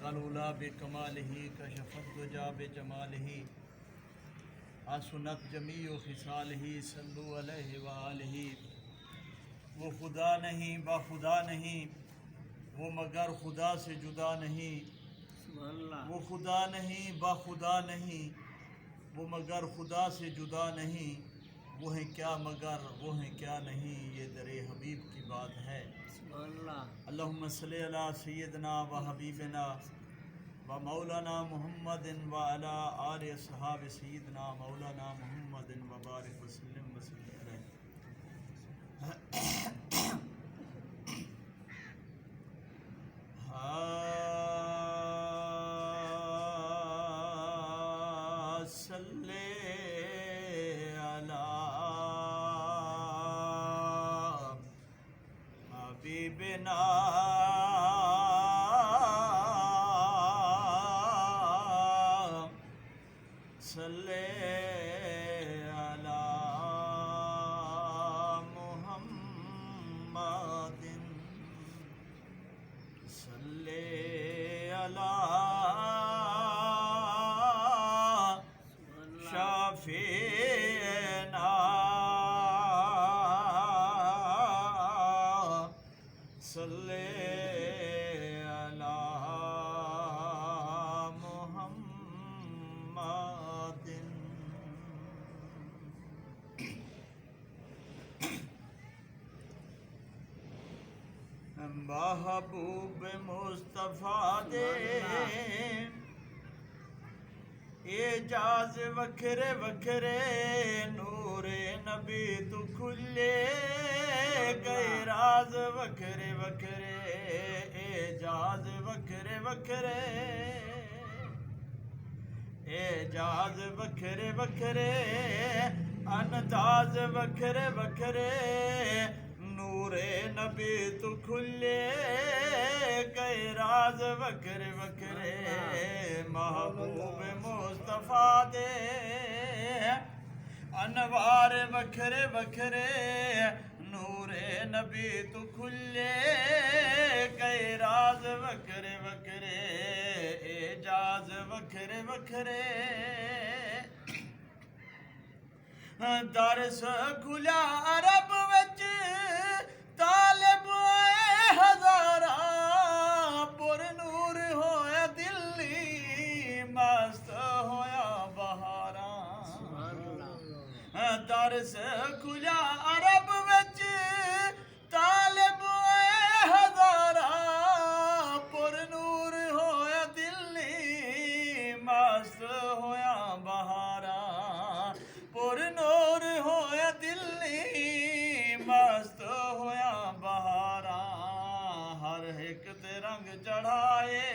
बलगल बेकमालिही कशफत दुजा बेजमालिही हसनत जमीउ खिसालिही सल्लु अलैहि व आलिही। वो खुदा नहीं बा खुदा नहीं, वो मगर खुदा से जुदा नहीं। वो खुदा नहीं बा खुदा नहीं, वो मगर खुदा से जुदा नहीं। वो है क्या मगर वो है क्या नहीं, ये दरे हबीब की बात है। अल्लाहुम्मा सल्ली अला सय्यदना व हबीबना व मौलाना मुहम्मदिन व अला आले अस्हाब सय्यदना मौलाना मुहम्मदिन व बारिक वसल्लम वसल्लम अलैहि। सल्ले अला हबीबना सल्ले अला मुहम्मदिन सल्ले अला शाफीना सल्ले अला मुहम्मदिन। महबूब मुस्तफ़ा दे एजाज वखरे वखरे, नूरे नबी तू खुले गए राज वखरे वखरे। एजाज वखरे वखरे, एजाज वखरे वखरे, अंदाज वखरे वखरे, नूरे नबी तू खुले गए राज वखरे वखरे। महबूब मुस्तफ़ा दे अनवार वखरे वखरे, नूरे नबी तू खुले गए राज वखरे वखरे। एजाज वखरे वखरे, दरस खुला अरब विच तालिब हज़ारा, पुर नूर होया दिल्ली मस्त होया बहारा। दरस खुला अरब विच तालिब हज़ारा, पुर नूर होया दिल्ली मस्त होया बहारा। पुर नूर होया दिल्ली मस्त होया बहारा। हर एक ते रंग चढ़ाए,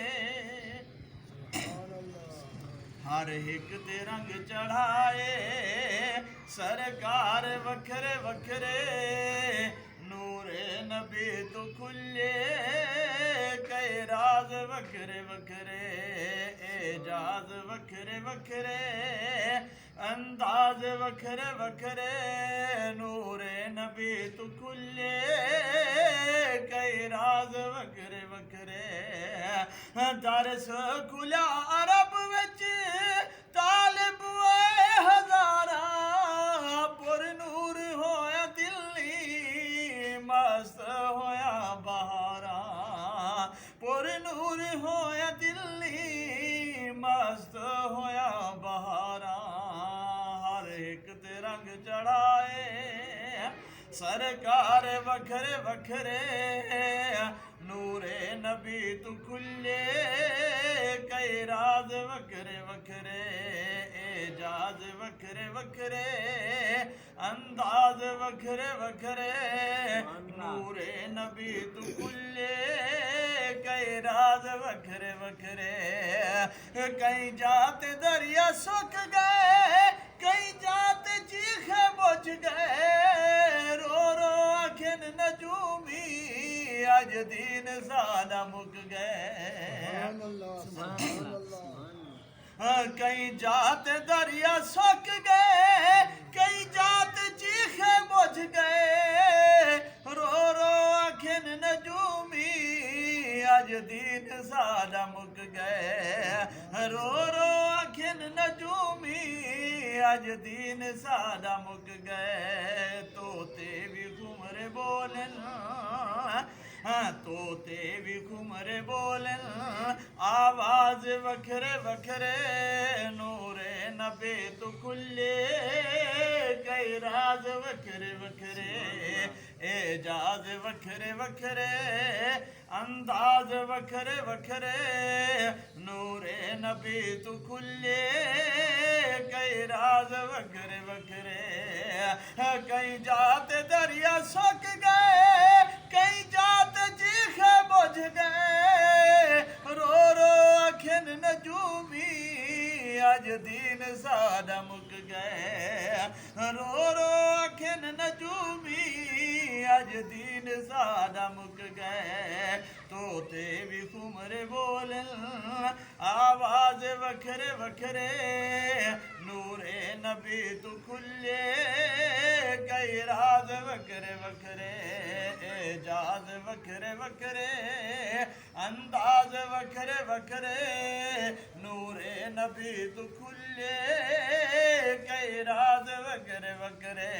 हर एक ते रंग चढ़ाए, सरकार वखरे वखरे, नूरे नबी तो खुले कई राज वखरे वखरे। एजाज वखरे वखरे, अंदाज वखरे वखरे, नूरे नबी तू खुले कई राज वखरे वखरे। दरस खुला अरब विच तालिब हज़ारा, पुर नूर होया दिल्ली मस्त होया बहारा। पुर नूर होया दिल्ली मस्त होया बहारा। हर एक ते रंग चढ़ाए, सरकार वखरे वखरे, नूरे नबी तू खुले कई राज वखरे वखरे। एजाज वखरे वखरे, अंदाज वखरे वखरे, नूरे नबी तू खुले कई राज वखरे वखरे। कई जाते दरिया सुख गए, कई जाते चीखे बुझ गए, रो रो आखिन नजूमी अज दीन सादा मुक गए। कई जात दरिया सुख गए, कई जात चीखे बुझ गए, रो रो आखिन नजूमी अज दीन सादा मुक गए। अज दीन साडा मुक गए तोते भी घुमरे बोलन तोते भी घुमरे बोलन आवाज वखरे वखरे नूरे नबे तो खुले कई राज वखरे वखरे एजाज वखरे वखरे अंदाज वखरे वखरे नूरे नबी तू खुले कई राज वखरे वखरे कई जाते दरिया सूख गए कई जाते चीखे बुझ गए रो रो अखिन नजूमी अज दीन साडा मुक गए रो रो अखिन नजूमी अज दीन साडा मुक गए तोते भी घुमरे बोलन आवाज वखरे वखरे नूरे नबी तू खुले कई राज वखरे वखरे एजाज वखरे वखरे अंदाज वखरे वखरे नूरे नबी तू खुले कई राज वखरे वखरे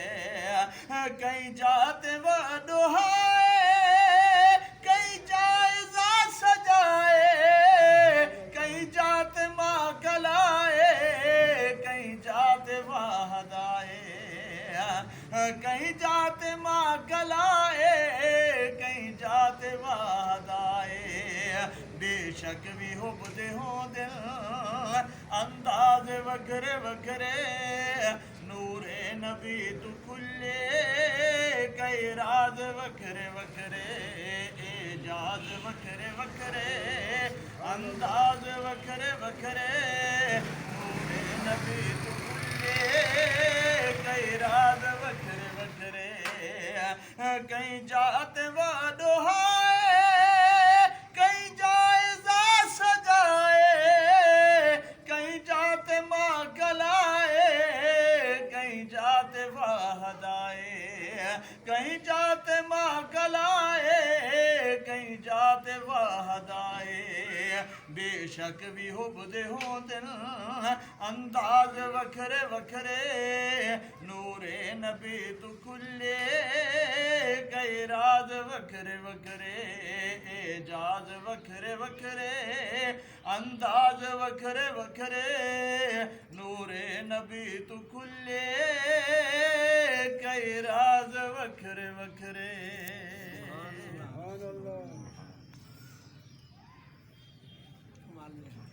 कई जाते वडोहाए कई जायजा सजाए कई जाते माँ कलाए कई जाते वाहदाए कई जाते माँ कलाए कई जाते वाहदाए बेशक भी हुबदे हो दिल अंदाज वखरे वखरे नूरे नबी तू खुले कई राज वखरे वखरे एजाज वखरे वखरे अंदाज वखरे वखरे नूरे नबी तू खुले कई राज वखरे वखरे कई जात वडोहाए कई जायजा सजाए कई जात माँ कलाए कई जाते वाहदाए कहीं जाते माँ कलाए कहीं जाते वाहदाए बेशक भी हुबदे हो दिल अंदाज वखरे वखरे नूरे नबी तू खुले कई राज वखरे वखरे एजाज वखरे वखरे अंदाज वखरे वखरे नूरे नबी तू खुले कई राज वखरे वखरे सुभान अल्लाह